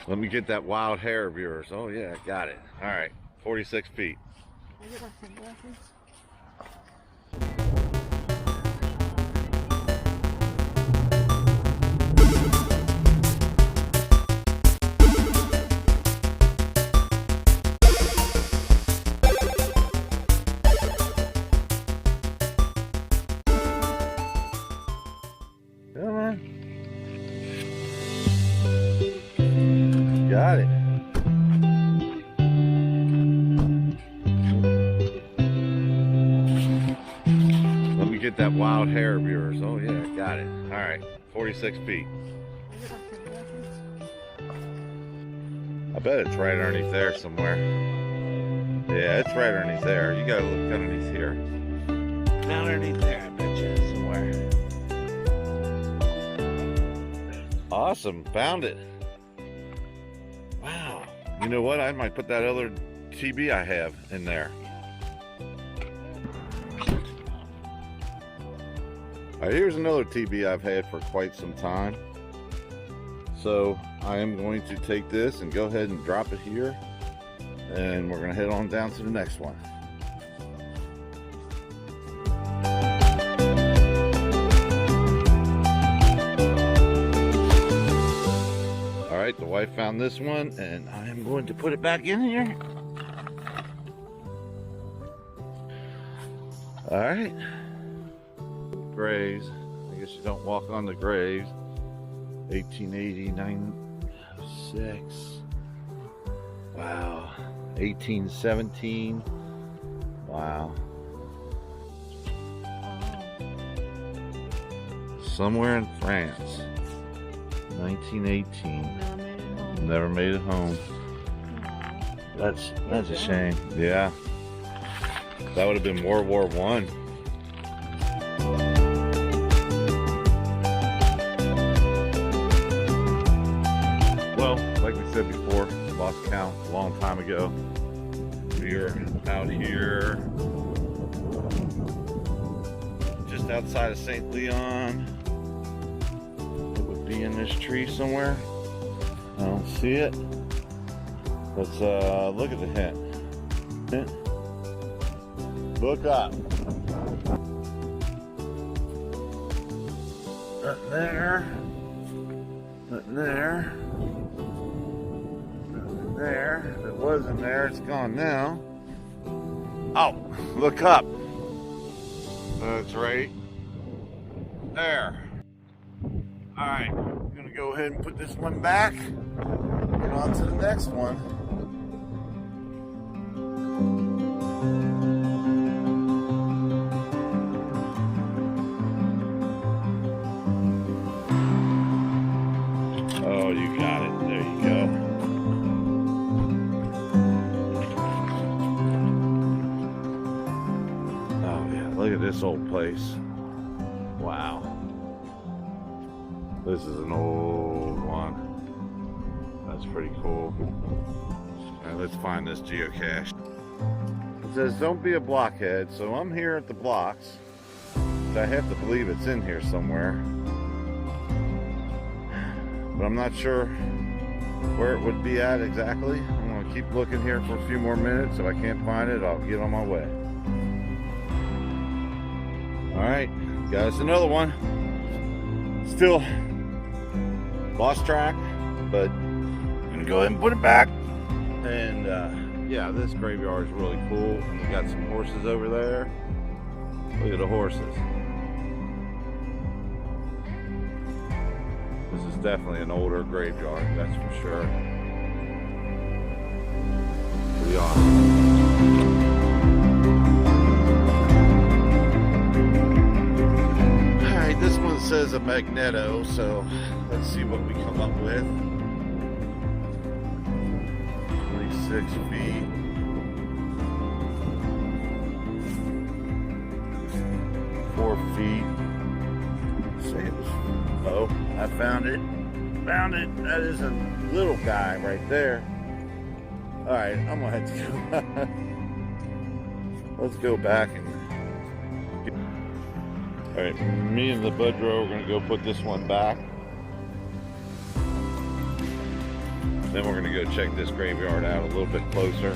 Let me get that wild hair of yours. Oh yeah, got it. All right, 46 feet. Come on. Got it. Let me get that wild hair of yours. Oh yeah, got it. All right, 46 feet. I bet it's right underneath there somewhere. Yeah, it's right underneath there. You gotta look underneath here. Down underneath there, I bet you somewhere. Awesome, found it. Wow. You know what? I might put that other TB I have in there. All right, here's another TB I've had for quite some time. So I am going to take this and go ahead and drop it here. And we're going to head on down to the next one. All right, the wife found this one and I am going to put it back in here. All right. Graves. I guess you don't walk on the graves. 1880, 906. Wow. 1817. Wow. Somewhere in France. 1918. Never made it home. That's a shame. Yeah. That would have been World War I. Well, like we said before, lost count a long time ago. We are out here just outside of St. Leon. It would be in this tree somewhere. I don't see it. Let's look at the hint. Look up. Nothing there. Nothing there. Nothing there. If it wasn't there, it's gone now. Oh, look up. That's right there. All right, I'm gonna go ahead and put this one back. Get on to the next one. Oh, you got it. There you go. Oh yeah, look at this old place. Wow. This is an old one. That's pretty cool. All right, let's find this geocache. It says, don't be a blockhead. So I'm here at the blocks. I have to believe it's in here somewhere. But I'm not sure where it would be at exactly. I'm going to keep looking here for a few more minutes. If I can't find it, I'll get on my way. All right, got us another one. Still lost track, but I'm going to go ahead and put it back. And yeah, this graveyard is really cool. And we got some horses over there. Look at the horses. This is definitely an older graveyard, that's for sure. Pretty awesome. Alright, this one says a magneto, so let's see what we come up with. 26 feet. 4 feet. Oh, I found it. Found it. That is a little guy right there. All right, I'm gonna have to go. Let's go back and. All right, me and the Budrow are gonna go put this one back. Then we're gonna go check this graveyard out a little bit closer.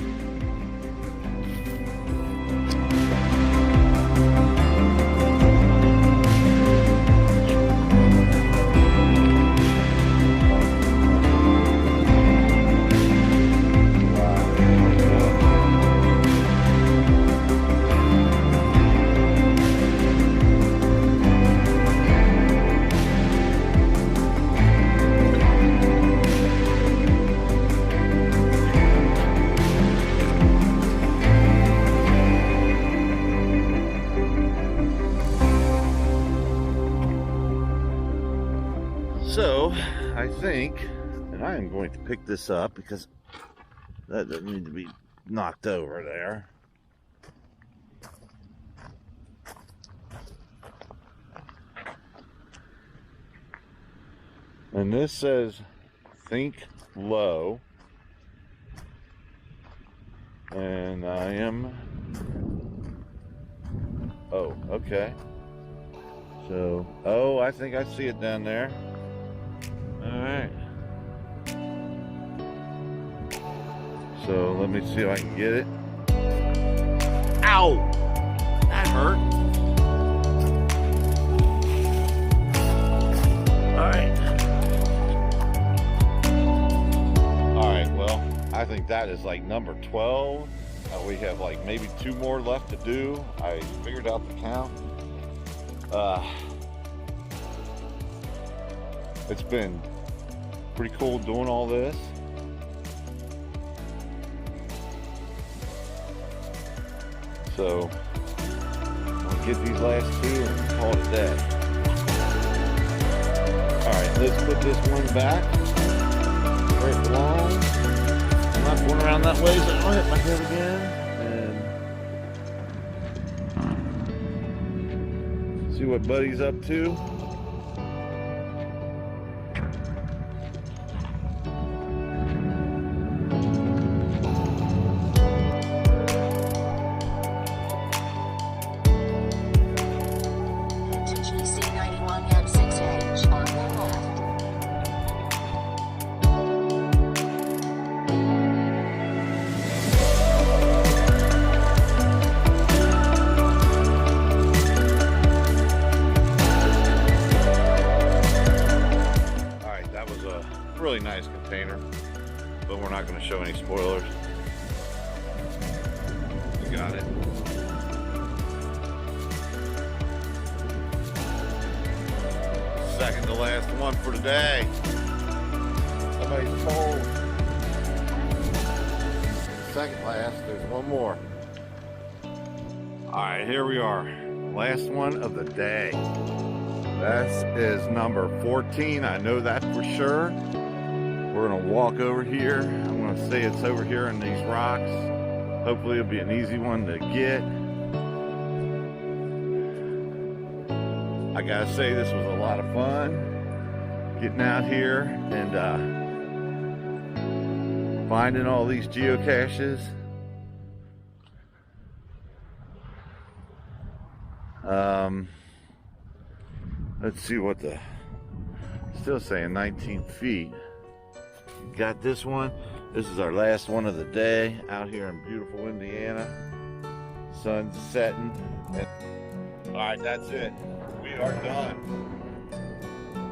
So I think, and I am going to pick this up because that doesn't need to be knocked over there. And this says think low. And I am, oh, okay. So, oh, I think I see it down there. All right. So let me see if I can get it. Ow! That hurt. All right. All right, well, I think that is like number 12. We have like maybe 2 more left to do. I figured out the count. It's been pretty cool doing all this. So I'll get these last 2 and call it a day. Alright, let's put this one back where it belongs. I'm not going around that way so I don't hit my head again. And see what Buddy's up to. GCNW at 6H on the left. Alright, that was a really nice container, but we're not going to show any spoilers. We got it. Second to last one for today. Somebody's cold. Second last, there's one more. All right, here we are. Last one of the day. This is number 14. I know that for sure. We're gonna walk over here. I'm gonna say it's over here in these rocks. Hopefully it'll be an easy one to get. I gotta say this was a lot of fun getting out here and finding all these geocaches. Let's see what the, still saying 19 feet. Got this one. This is our last one of the day out here in beautiful Indiana. Sun's setting. All right, that's it. We are done.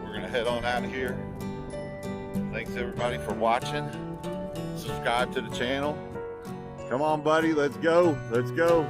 We're gonna head on out of here. Thanks everybody for watching. Subscribe to the channel. Come on, buddy, let's go. Let's go.